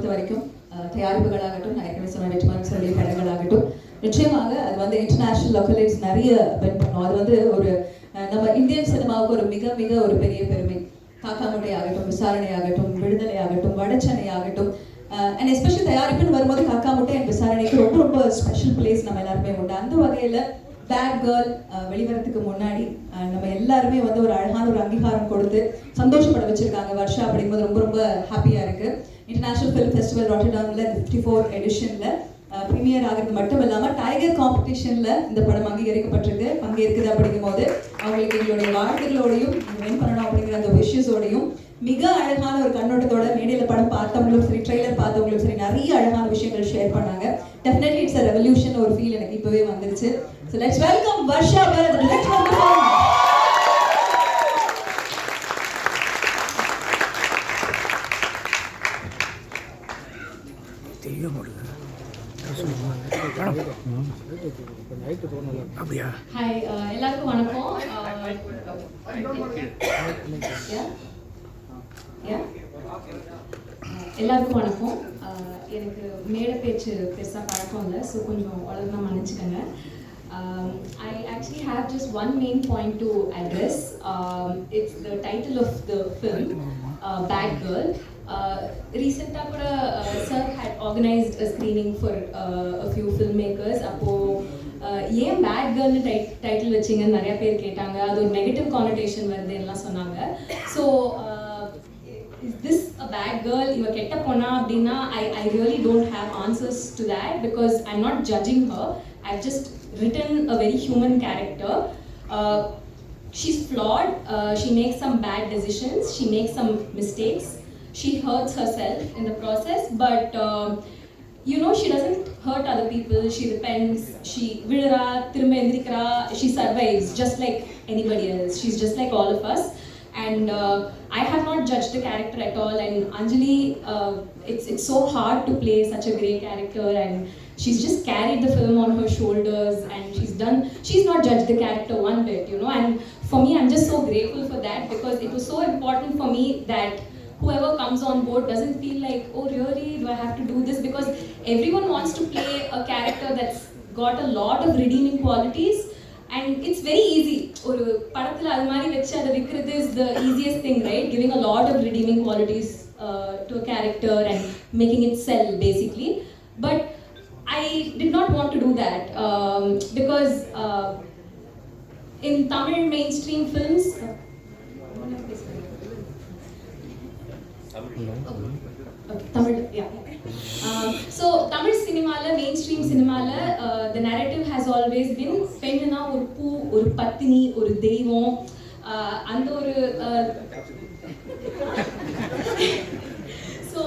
பொறுத்த வரைக்கும் தயாரிப்புகளாகட்டும், நான் ஏற்கனவே சொன்ன வெற்றிமாறன் சொல்லிய படங்களாகட்டும், நிச்சயமாக அது வந்து இன்டர்நேஷனல் அஃபிலியேட்ஸ் நிறைய வின் பண்ணும். அது வந்து ஒரு நம்ம இந்தியன் சினிமாவுக்கு ஒரு மிக மிக ஒரு பெரிய பெருமை. காக்கா முட்டை ஆகட்டும், விசாரணை ஆகட்டும், விடுதலை ஆகட்டும், வடச்சென்னை ஆகட்டும், அண்ட் எஸ்பெஷலி தயாரிப்புன்னு வரும்போது காக்கா முட்டை அண்ட் விசாரணைக்கு ரொம்ப ரொம்ப ஸ்பெஷல் பிளேஸ் நம்ம எல்லாருமே உண்டு. அந்த வகையில் பேட் கேர்ள் வெளிவரத்துக்கு முன்னாடி நம்ம எல்லாருமே வந்து ஒரு அழகான ஒரு அங்கீகாரம் கொடுத்து சந்தோஷப்பட வச்சிருக்காங்க வர்ஷா. அப்படிங்கும்போது ரொம்ப ரொம்ப ஹாப்பியாக இருக்கு. இன்டர்நேஷனல் ஃபிலிம் ஃபெஸ்டிவல் ராட்டர்டாம்ல 54th எடிஷன்ல ப்ரீமியர் ஆகிறது மட்டும் இல்லாமல் டைகர் காம்படிஷன்ல இந்த படம் அங்கீகரிக்கப்பட்டிருக்கு, பங்கேற்குது. அப்படிங்கும்போது அவங்களுக்கு எங்களுடைய வாழ்த்துக்களோடையும் வின் பண்ணணும் அப்படிங்கிற அந்த விஷயத்தோடையும் மிக அழகான ஒரு கண்ணோட்டத்தோட மேடையில் படம் பார்த்தவங்களும் சரி, ட்ரெய்லர் பார்த்தவங்களும் சரி, நிறைய அழகான விஷயங்கள் ஷேர் பண்ணாங்க. டெஃபினெட்லி இட்ஸ் அ ரெவல்யூஷன் ஒரு ஃபீல் எனக்கு இப்பவே வந்துருச்சு. So let's welcome Varsha, the director of the film. Hi, எல்லாருக்கும் வணக்கம். எல்லாருக்கும் வணக்கம். எனக்கு மேடை பேச்சு பெருசாக பழக்கம் இல்லை, ஸோ கொஞ்சம் உலகமாக மன்னிச்சுக்கோங்க. I actually have just one main point to address. It's the title of the film, Bad Girl. Recently, sir had organized a screening for a few filmmakers. அப்போ ஏன் பேட் கேர்ள்னு டைட்டில் வச்சிங்கன்னு நிறைய பேர் கேட்டாங்க. அது ஒரு நெகட்டிவ் கானடேஷன் வருதுன்னெலாம் சொன்னாங்க. So is this a bad girl, இவ கெட்ட பொண்ணா அப்படின்னா I really don't have answers to that because I'm not judging her. I've just written a very human character. She's flawed, she makes some bad decisions, she makes some mistakes, she hurts herself in the process, but you know, she doesn't hurt other people. She repents, she vidra thirumba endrikra, she survives just like anybody else. She's just like all of us. And I have not judged the character at all, and Anjali, it's so hard to play such a great character, and she's just carried the film on her shoulders, and she's not judged the character one bit, you know. And for me, I'm just so grateful for that, because it was so important for me that whoever comes on board doesn't feel like, oh really, do I have to do this? Because everyone wants to play a character that's got a lot of redeeming qualities, and it's very easy. ஒரு படத்துல அது மாதிரி வெச்சு அதை விக்கிறது is the easiest thing, right? Giving a lot of redeeming qualities to a character and making it sell basically. But I did not want to do that because in Tamil mainstream films, Tamil, yeah. So Tamil cinema, mainstream cinema, the narrative has always been பெண்ணுனா ஒரு பூ, ஒரு பத்தினி, ஒரு தெய்வம், அந்த ஒரு so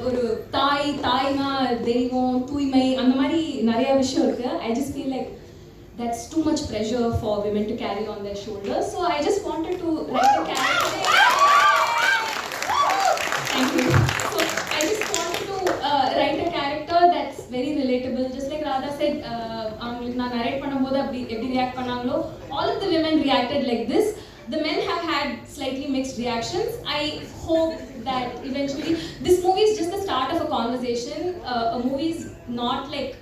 ஒரு தாய்னா தெய்வம், தூய்மை, அந்த மாதிரி நிறைய விஷயம் இருக்கு. I just feel like that's too much pressure for women to carry on their shoulders. So I just wanted to write a character. Thank you. So I just wanted to write a character that's very relatable. Just like Radha said, அவங்களுக்கு நான் narrate பண்ணும்போது எப்படி react பண்ணாங்களோ, all of the women reacted like this. The men have had slightly mixed reactions. I hope that eventually, this movie is just the start of a conversation. A movie is not like,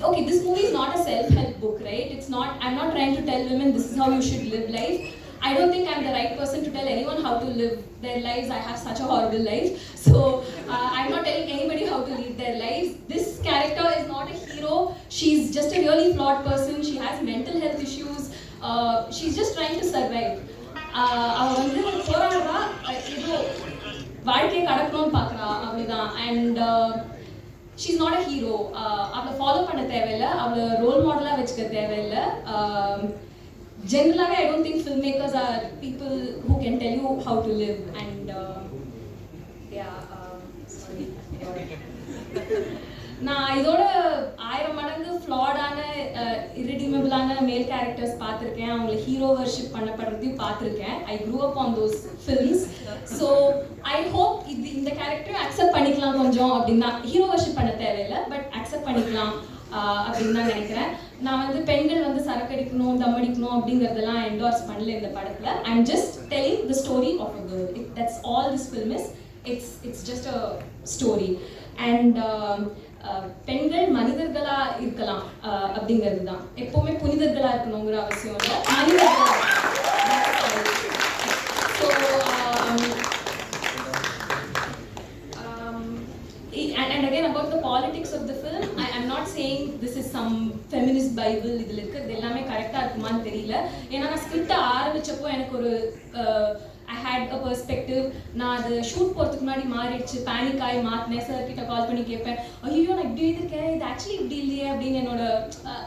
okay, this movie is not a self-help book, right? It's not, I'm not trying to tell women this is how you should live life. I don't think I'm the right person to tell anyone how to live their lives. I have such a horrible life. So I'm not telling anybody how to lead their lives. This character is not a hero. She's just a really flawed person. She has mental health issues. She's just trying to survive. அவ வந்து போராடுறா, ஏதோ வாழ்க்கையை கடக்கணும்னு பார்க்குறா, அவ்வளோதான். And she's not a hero. அவளை follow பண்ண தேவையில்லை, அவளை ரோல் மாடலாக வச்சுக்க தேவையில்லை. Generally, I don't think filmmakers are people who can tell you how to live. And sorry. நான் இதோட 1000 மடங்கு ஃப்ளாடான irredeemable-ஆன மேல் கேரக்டர்ஸ் பார்த்துருக்கேன். அவங்களை ஹீரோ வர்ஷிப் பண்ணப்படுறதையும் பார்த்துருக்கேன். I grew up on those films. So I hope இந்த கேரக்டர் அக்செப்ட் பண்ணிக்கலாம் கொஞ்சம் அப்படின்னா. ஹீரோ வர்ஷிப் பண்ண தேவையில்லை, பட் அக்செப்ட் பண்ணிக்கலாம் அப்படின்னு தான் நினைக்கிறேன். நான் வந்து பெண்கள் வந்து சரக்கடிக்கணும், தம் அடிக்கணும் அப்படிங்கிறதெல்லாம் என்டோர்ஸ் பண்ணல இந்த படத்தில். I am just telling the story of a girl. That's all this film is. it's just a story. And பெண்கள் மனிதர்களா இருக்கலாம் அப்படிங்கிறது தான். எப்பவுமே புனிதர்களா இருக்கணுங்கிற அவசியம் இல்லை, மனிதர்களா. So and again about the politics of the film, I'm not saying this is some feminist bible. இதில் இருக்கிறது எல்லாமே கரெக்டாக இருக்குமான்னு தெரியல. ஏன்னா நான் ஸ்கிரிப்டை ஆரம்பிச்சப்போ எனக்கு ஒரு I had a perspective. நான் அது ஷூட் போகிறதுக்கு முன்னாடி மாறிடுச்சு, பேனிக் ஆகி மாற்றினேன். சார் கிட்ட கால் பண்ணி கேட்பேன், ஐயோ நான் இப்படி இருக்கேன், இது ஆக்சுவலி இப்படி இல்லையே அப்படின்னு. என்னோட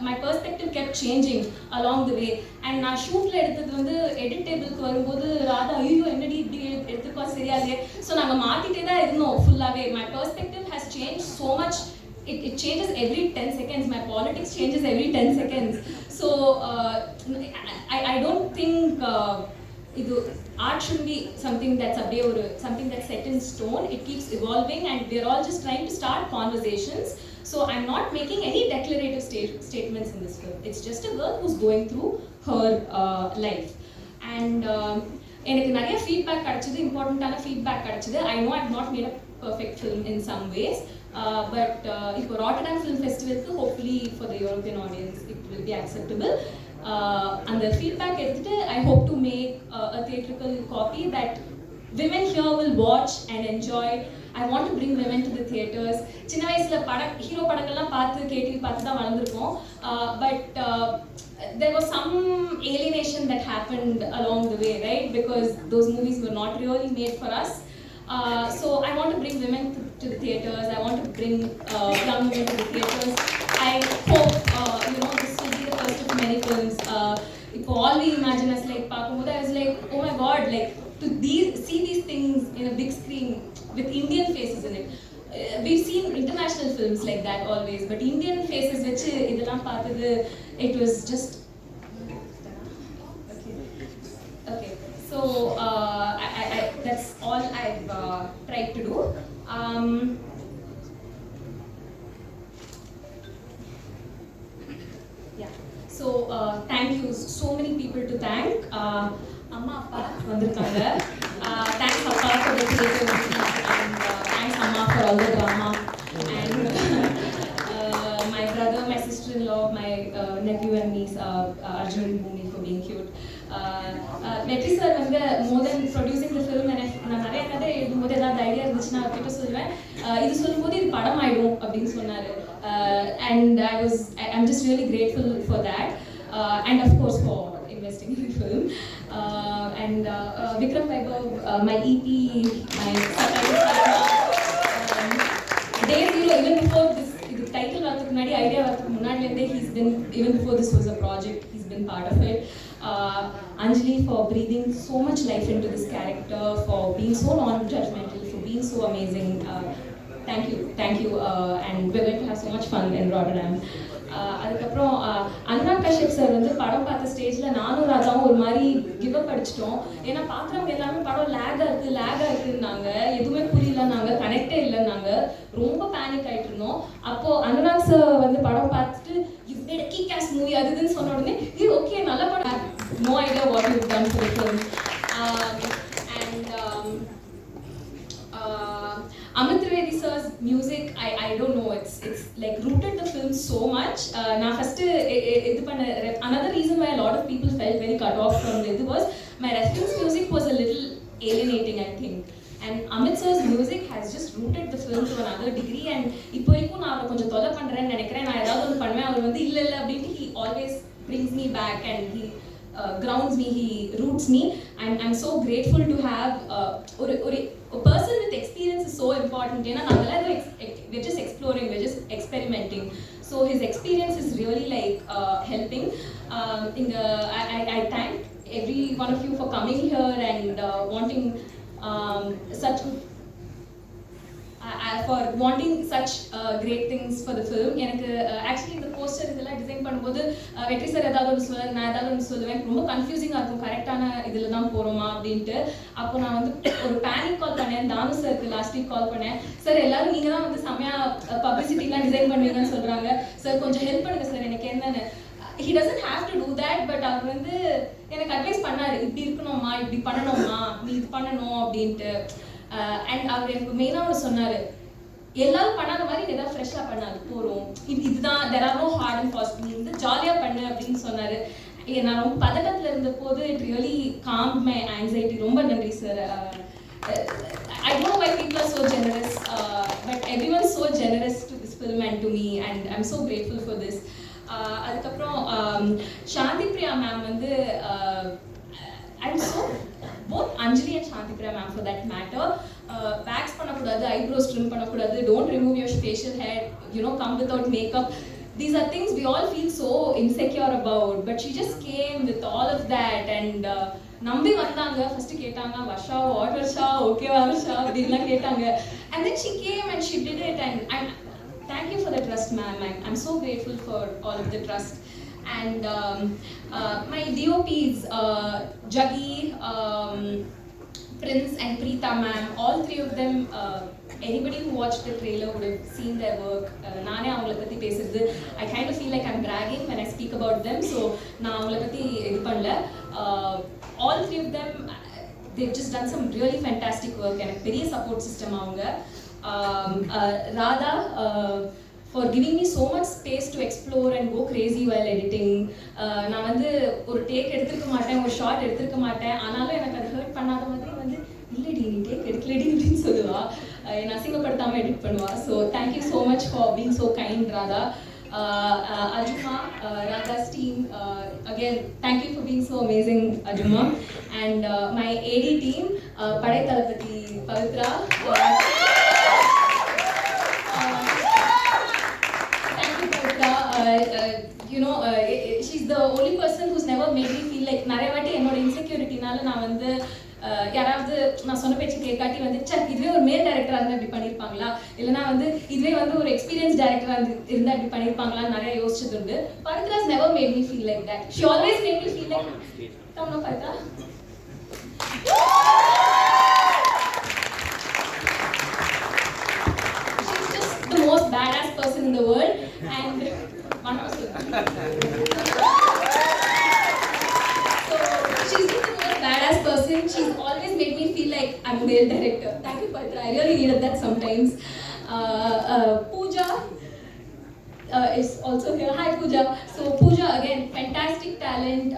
my perspective kept changing along the way. And நான் ஷூட்டில் எடுத்தது வந்து எடிட் டேபிளுக்கு வரும்போது ராதா ஐயோ என்னடி இப்படி எடுத்துக்கோ சரியா இல்லையே. ஸோ நாங்கள் மாற்றிட்டே தான் இருந்தோம் ஃபுல்லாகவே. My perspective has change so much. It changes every 10 seconds. My politics changes every 10 seconds. So I don't think art should be something that's something that's set in stone. It keeps evolving and we're all just trying to start conversations. So I'm not making any declarative statements in this film. It's just a girl who's going through her life. And எனக்கு நிறைய feedback கிடைச்சது, இம்பார்ட்டண்ட்டான feedback கிடைச்சது. I know I've not made a perfect film in some ways, but இப்போ Rotterdam film ஃபெஸ்டிவலுக்கு hopefully for the European audience it will be acceptable. அந்த feedback எடுத்துட்டு I hope to make a theatrical copy that women here will watch and enjoy. I want to bring women to the theaters. சின்ன வயசுல hero படங்கள்லாம் பார்த்து KTV பார்த்து தான் வளர்ந்துருக்கோம். But there was some alienation that happened along the way, right? Because those movies were not really made for us. So I want to bring women to the theaters. I want to bring young women to the theaters. I hope this will be the first of many films. If all we imagine as like Pakumoda, I was like, oh my god, like to see these things in a big screen with Indian faces in it. We've seen international films like that always, but Indian faces which idalam paathu, it was just okay. So I that's all I've tried to do. So thank you, so many people to thank. Amma appa vandirukanga. Thanks appa for the creativity, and thanks amma for all the drama, and my brother, my sister-in-law, my nephew and niece Arjun and Bhumi for being cute. Vetri sir வந்து more than producing the film, நான் நிறைய கதை எழுதும்போது ஏதாவது idea இருந்துச்சுன்னா அவர்கிட்ட சொல்லுவேன், இது சொல்லும்போது இது படம் ஆயிடும் அப்படின்னு சொன்னாரு. And I'm just really grateful for that, and of course for investing in the film. And Vikram Vaibhav, my EP, my subtitle partner, Dave, even before this title varthukku munadi, idea varthukku munadi lende, he's been, even before this was a project, he's been part of it. Anjali for breathing so much life into this character, for being so non-judgmental, for being so amazing. Thank you, and we're going to have so much fun in Rotterdam. அதுக்கப்புறம் Anurag Kashyap sir வந்து படம் பார்த்த ஸ்டேஜில் நானும் ராஜாவும் ஒரு மாதிரி give up அடிச்சிட்டோம். ஏன்னா பார்க்குறவங்க எல்லாமே படம் லேகாக இருக்குன்னாங்க, எதுவுமே புரியலன்னாங்க, கனெக்டே இல்லைன்னாங்க, ரொம்ப பேனிக் ஆகிட்டு இருந்தோம். அப்போது அனுராக் சார் வந்து படம் பார்த்துட்டு you mat a kick-ass movie அதுன்னு சொன்ன உடனே இது ஓகே நல்ல படம், no idea what you've done for the film. Amit Trivedi sir's music, I don't know, it's like rooted the film so much. Now first another reason why a lot of people felt very cut off from it was my reference music was a little alienating, I think. And Amit sir's music has just rooted the film to another degree. And இப்போ வரைக்கும் நான் அவரை கொஞ்சம் தொலை பண்ணுறேன்னு நினைக்கிறேன். நான் ஏதாவது ஒன்று பண்ணுவேன், அவர் வந்து இல்லை அப்படின்ட்டு he always brings me back and he grounds me, he roots me. And I'm so grateful to have a person with experience is so important. We're just exploring, we're just experimenting. So his experience is really like helping. I thank every one of you for coming here and wanting such great things for the film. எனக்கு actually இந்த poster இதெல்லாம் design பண்ணும்போது வெற்றி sir ஏதாவது ஒன்று சொல்லுவார், நான் ஏதாவது ஒன்று சொல்லுவேன், ரொம்ப கன்ஃபியூசிங்காக இருக்கும் கரெக்டான இதில் தான் போகிறோமா அப்படின்ட்டு. அப்போ நான் வந்து ஒரு பேனிக் கால் பண்ணேன், தானு சாருக்கு லாஸ்ட் வீக் கால் பண்ணேன். சார் எல்லாரும் நீங்கள் தான் வந்து செம்மையாக பப்ளிசிட்டிலாம் டிசைன் பண்ணுவீங்கன்னு சொல்கிறாங்க, சார் கொஞ்சம் ஹெல்ப் பண்ணுங்கள் சார் எனக்கு என்னன்னு. he doesn't have to do that, but அவர் வந்து எனக்கு அட்வைஸ் பண்ணார், இப்படி இருக்கணுமா, இப்படி பண்ணணுமா, நீ இது பண்ணணும் அப்படின்ட்டு. அண்ட் அவர் எனக்கு மெயினாக அவர் சொன்னார், எல்லாரும் பண்ணாத மாதிரி ஏதாவது ஃப்ரெஷ்ஷாக பண்ணாது போகிறோம், இதுதான் there are no hard and fast, நீ வந்து ஜாலியாக பண்ணு அப்படின்னு சொன்னார். நான் ரொம்ப பதட்டத்தில் இருந்த போது it really com my anxiety. ரொம்ப நன்றி sir. I don't know why people are so generous, but everyone is so generous to this film and to me, and I'm so grateful for this. அதுக்கப்புறம் சாந்தி Priya ma'am வந்து I'm so both Anjali and Shanti Priya ma'am for that matter, wax பண்ணக்கூடாது, eyebrows trim பண்ணக்கூடாது, don't remove your facial hair, you know, come without makeup. These are things we all feel so insecure about, but she just came with all of that and நம்பி வந்தாங்க. First கேட்டாங்க, Varsha what Varsha, okay Varsha அப்படின்லாம் கேட்டாங்க. And then she came and she did it, and thank you for the trust ma'am. I'm so grateful for all of the trust. And my DOPs, Jaggi, Prince and Preeta ma'am, all three of them, anybody who watched the trailer would have seen their work. நானே அவங்கள பத்தி பேசுறது, I kind of feel like I'm bragging when I speak about them, so நான் அவங்கள பத்தி இது பண்ணல. All three of them, they've just done some really fantastic work, and a பெரிய support system அவங்க. Radha, for giving me so much space to explore and go crazy while editing. நான் வந்து ஒரு டேக் எடுத்துக்க மாட்டேன், ஒரு ஷார்ட் எடுத்துக்க மாட்டேன், ஆனாலும் எனக்கு அது ஹர்ட் பண்ணாத மாதிரி வந்து இல்லடி நீ டேக் எடுக்கலடி அப்படின்னு சொல்லுவா, என்னை அசிங்கப்படுத்தாமல் எடிட் பண்ணுவா. So thank you so much for being so kind Radha. Ajuma, Radha's team, again, thank you for being so amazing, Ajuma. And my AD team, Padai Talapati Pavitra. Thank you, Pavitra. You know, she's the only person who's never made me feel like நிறைய வாட்டி என்னோட இன்செக்யூரிட்டினால நான் வந்து யாராவது நான் சொன்ன பேச்சு கேட்காட்டி வந்து இதுவே ஒரு மேல் டைரக்டராக இருந்தால் இப்படி பண்ணியிருப்பாங்களா, இல்லைனா வந்து இதுவே வந்து ஒரு எக்ஸ்பீரியன்ஸ் டைரக்டராக இருந்தால் இப்படி பண்ணியிருப்பாங்களான்னு நிறைய யோசிச்சது உண்டு. Pavithra's never made me feel like that. She always made me feel like come no Pavithra. She's just the most badass person in the world, and one person. So she's just the most badass person. She's always made me feel like I'm a male director. Thank you, Pavitra. I really needed that sometimes. Pooja is also here. Hi, Pooja. So Pooja, again, fantastic talent.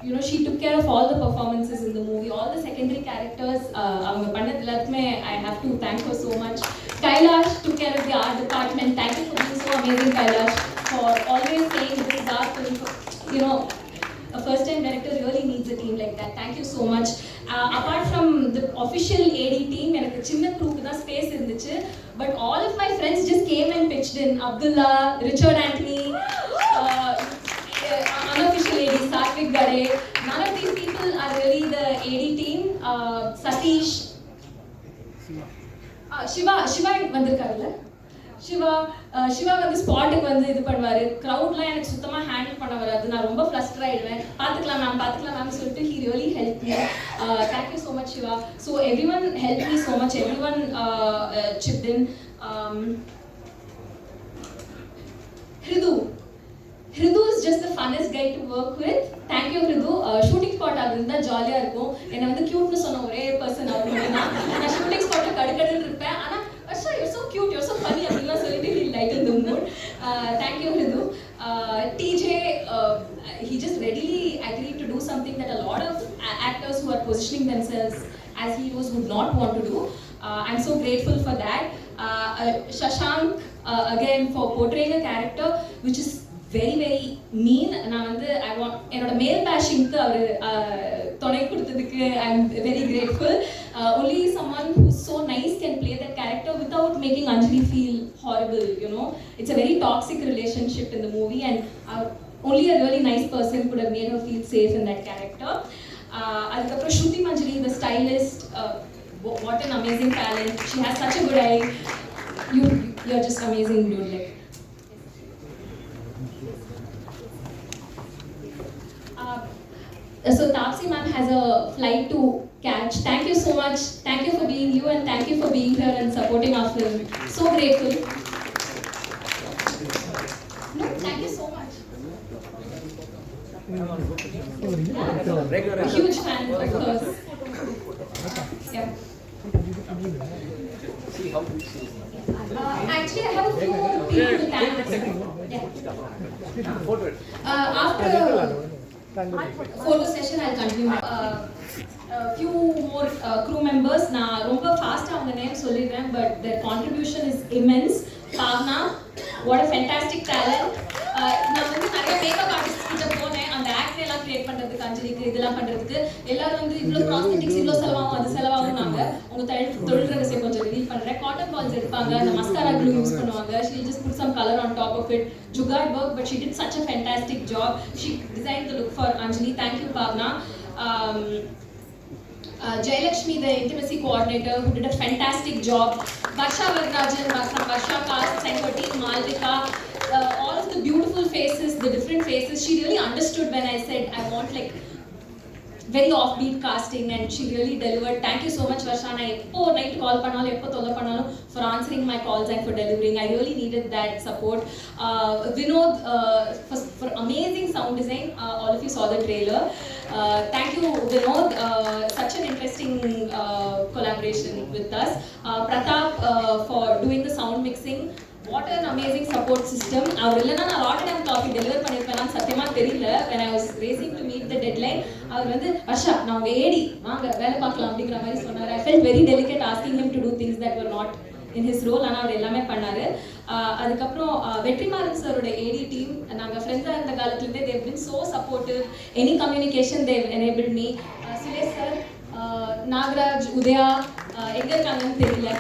You know, she took care of all the performances in the movie, all the secondary characters. Avanga pannadhu ellathme I have to thank her so much. Kailash took care of the art department. Thank you for being so amazing, Kailash, for always saying this is our film. You know, a first-time director really needs a team like that. Thank you so much. Apart from the official AD team, எனக்கு சின்ன group தான் space இருந்துச்சு, but all of my friends just came and pitched in. Abdullah, Richard Anthony, unofficial AD Satvik Gare. None of these people are really the AD team. Satish, Shiva வந்திருக்காருல்ல, Siva வந்து ஸ்பாட்டுக்கு வந்து இது பண்ணுவார். க்ரௌட்லாம் எனக்கு சுத்தமாக ஹேண்டில் பண்ண வராது, நான் ரொம்ப ஃப்ளஸ்டர் ஆகிடுவேன். பார்த்துக்கலாம் மேம் சொல்லிட்டு he really helped me. Thank you so much, Shiva. So everyone helped me so much, everyone chipped in. Hridu is just the funnest guy to work with. Thank you, Hridu. Shooting spot அது இருந்தால் ஜாலியாக இருக்கும். என்னை வந்து க்யூட்னு சொன்ன ஒரே person அவர் மட்டும் தான். நான் ஷூட்டிங் ஸ்பாட்டில் கடுக்கடுன்னு இருப்பேன், ஆனால் Varsha, you're so cute, you're so funny, அப்படின்லாம் சொல்லிட்டு he'll lighten the mood. Thank you, Hridu. TJ, he just readily agreed to do something that a lot of actors who are positioning themselves as heroes would not want to do. I'm so grateful for that. Shashank, again, for portraying a character which is very very mean. நான் வந்து என்னோட மேல் பேஷிங்க்கு அவர் துணை கொடுத்ததுக்கு I'm very grateful. Only someone who's so nice can play that character without making Anjali feel horrible, you know. It's a very toxic relationship in the movie, and only a really nice person could have made her feel safe in that character. அதுக்கப்புறம் Shruti Manjari, the stylist, what an amazing talent. She has such a good eye. You're just amazing, dude. Like, so Tapsi ma'am has a flight to catch. Thank you so much. Thank you for being you, and thank you for being here and supporting our film. So grateful. No, thank you so much. Yeah. A huge fan of course. Yeah. See how she is. Actually, I have a few people to thank. Photo. After photo session, I'll continue. Few more crew members. Na romba fast avanga name sollidren, but their contribution is immense. Pavna, what a fantastic talent. நான் வந்து நிறைய makeup artist கிட்ட போனேன், அந்த act எல்லாம் create பண்றதுக்கு, அஞ்சலிக்கு இதெல்லாம் பண்றதுக்கு. எல்லாரும் வந்து இவ்வளோ ப்ராஸ்தெட்டிக்ஸ் இவ்வளோ செலவாகும், அது செலவாகும். நாங்கள் உங்கள் தொழில் ரகசியம் கொஞ்சம் ரிவீல் பண்ணுறேன். காட்டன் பால்ஸ் எடுப்பாங்க, அந்த மஸ்காரா க்ளூ யூஸ் பண்ணுவாங்க. She just put some color on top of it. Jugaad work, but she did such a fantastic job. She designed the look for Anjali. Thank you, Pavna. Jayalakshmi, the intimacy coordinator, who did a fantastic job. Varsha from Varsha cast, and her team, Malvika. All of the beautiful faces, the different faces. She really understood when I said I want like very offbeat casting, and she really delivered. Thank you so much, Varsha. I eppo night call pannalum, eppo tolla pannalum, for answering my calls and for delivering. I really needed that support. Vinod, for amazing sound design. All of you saw the trailer. Thank you, Vinod. Such an interesting collaboration with us. Pratap, for doing the sound mixing. What an amazing support system. அவர் இல்லைன்னா நான் Rotterdam coffee deliver பண்ணியிருப்பேன் சத்தியமாக தெரியல. when I was racing to meet the deadline, அவர் வந்து வர்ஷா நான் உங்கள் ஏடி வாங்க வேலை பார்க்கலாம் அப்படிங்கிற மாதிரி சொன்னார். I felt very delicate asking him to do things that were not in his role. ஆனால் அவர் எல்லாமே பண்ணார். அதுக்கப்புறம் வெற்றிமாறன் சாரோட ஏடி டீம், நாங்கள் ஃப்ரெண்ட்ஸாக இருந்த காலத்துலேருந்தே they've been so supportive. Any communication they've enabled me. Suresh sir, Nagaraj, Udaya எங்கே இருக்காங்கன்னு தெரியல.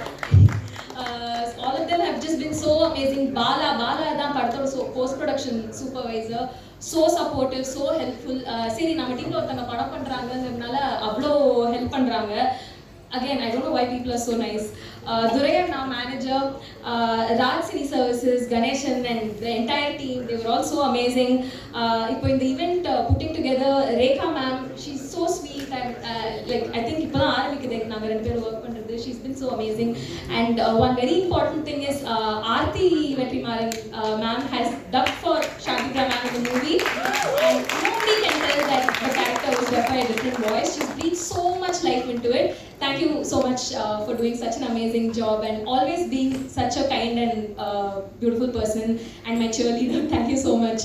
All of them have just been so amazing. Bala தான் படத்தோட post production supervisor, so supportive, so helpful. சரி நம்ம டீம்ல ஒருத்தங்க படம் பண்றாங்கன்றதுனால அவ்வளோ ஹெல்ப் பண்றாங்க. Again, I don't know why people are so nice. Duraya, now manager, Raj Cine Services, Ganeshan and the entire team, they were all so amazing. In the event putting together, Rekha ma'am, she's so sweet and like I think ipoda aarambikudhu naanga rendu peru work pandrathu. She's been so amazing. And one very important thing is Aarthi Vetrimaran ma'am has dubbed for Shantidra ma'am in the movie, and nobody can tell that the character was dubbed by a different voice. She's breathed so much life into it. Thank you so much for doing such an amazing job and always being such a kind and beautiful person and my cheerleader. Thank you so much.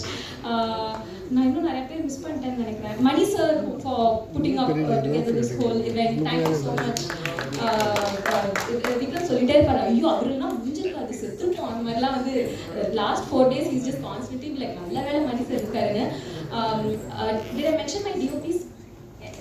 நான் இன்னும் நிறைய பேர் miss பண்ணிட்டேன்னு நினைக்கிறேன். மணி sir for putting up together this whole event. Thank you so much. Vikram சொல்லிட்டே இருப்பாரு, ஐயோ அவருலாம் முடிஞ்சிருக்காது செத்துருப்போம் அந்த மாதிரிலாம் வந்து last 4 days he's just constantly like நல்ல வேலை மணி சார் இருக்காருன்னு. Did I mention my DOPs? Yeah.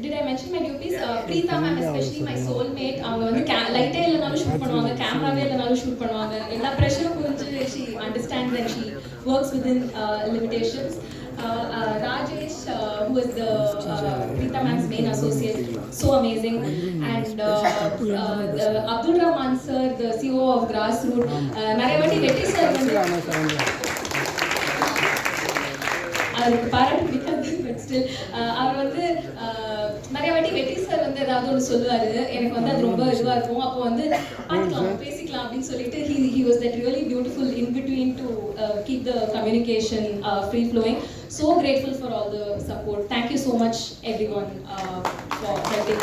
Did I mention my DOPs? Preetha ma'am, especially my soulmate. அவங்க வந்து லைட்டே இல்லைனாலும் ஷூட் பண்ணுவாங்க, கேமராவே இல்லைனாலும் ஷூட் பண்ணுவாங்க. எல்லா ப்ரெஷரும் புரிஞ்சு she understands and she works within limitations. Rajesh, who is the Preetha ma'am's main associate, so amazing. And Abdul Rahman sir, the CEO of Grassroots. நிறைய வாட்டி வெற்றி சார் வந்து அவருக்கு பாராட்டு பிடிக்காது, பட் ஸ்டில் அவர் வந்து நிறைய வாட்டி வெற்றி சார் வந்து ஏதாவது ஒன்று சொல்லுவார், எனக்கு வந்து அது ரொம்ப இதுவாக இருக்கும். அப்போ வந்து பார்த்துக்கலாம் பேசிக்கலாம் அப்படின்னு சொல்லிட்டு he was that really beautiful in between to keep the communication free flowing. So grateful for all the support. Thank you so much everyone for helping.